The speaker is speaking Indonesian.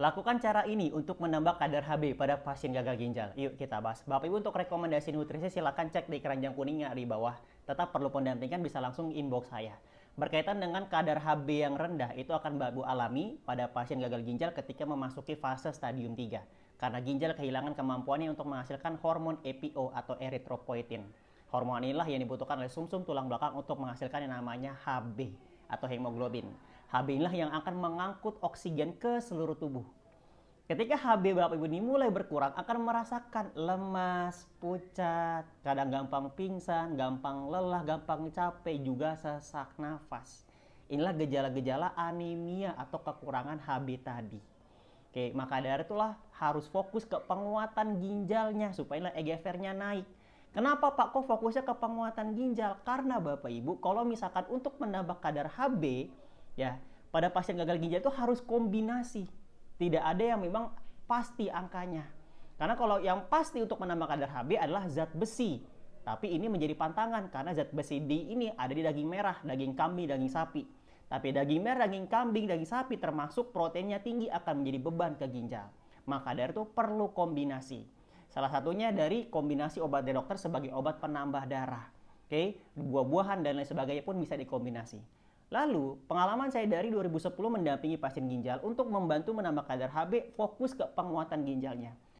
Lakukan cara ini untuk menambah kadar Hb pada pasien gagal ginjal. Yuk kita bahas. Bapak Ibu untuk rekomendasi nutrisi silahkan cek di keranjang kuningnya di bawah. Tetap perlu pendampingan bisa langsung inbox saya. Berkaitan dengan kadar Hb yang rendah itu akan Bapak Ibu alami pada pasien gagal ginjal ketika memasuki fase stadium 3. Karena ginjal kehilangan kemampuannya untuk menghasilkan hormon EPO atau eritropoietin. Hormon inilah yang dibutuhkan oleh sumsum tulang belakang untuk menghasilkan yang namanya Hb atau hemoglobin. Hb inilah yang akan mengangkut oksigen ke seluruh tubuh. Ketika Hb Bapak Ibu ini mulai berkurang, akan merasakan lemas, pucat, kadang gampang pingsan, gampang lelah, gampang capek, juga sesak nafas. Inilah gejala-gejala anemia atau kekurangan Hb tadi. Oke, maka dari itulah harus fokus ke penguatan ginjalnya supaya EGFR-nya naik. Kenapa Pak kok fokusnya ke penguatan ginjal? Karena Bapak Ibu, kalau misalkan untuk menambah kadar Hb, ya pada pasien gagal ginjal itu harus kombinasi. Tidak ada yang memang pasti angkanya. Karena kalau yang pasti untuk menambah kadar Hb adalah zat besi. Tapi ini menjadi pantangan karena zat besi D ini ada di daging merah, daging kambing, daging sapi. Tapi daging merah, daging kambing, daging sapi termasuk proteinnya tinggi akan menjadi beban ke ginjal. Maka dari itu perlu kombinasi. Salah satunya dari kombinasi obat dari dokter sebagai obat penambah darah. Oke, buah-buahan dan lain sebagainya pun bisa dikombinasi. Lalu, pengalaman saya dari 2010 mendampingi pasien ginjal untuk membantu menambah kadar Hb fokus ke penguatan ginjalnya.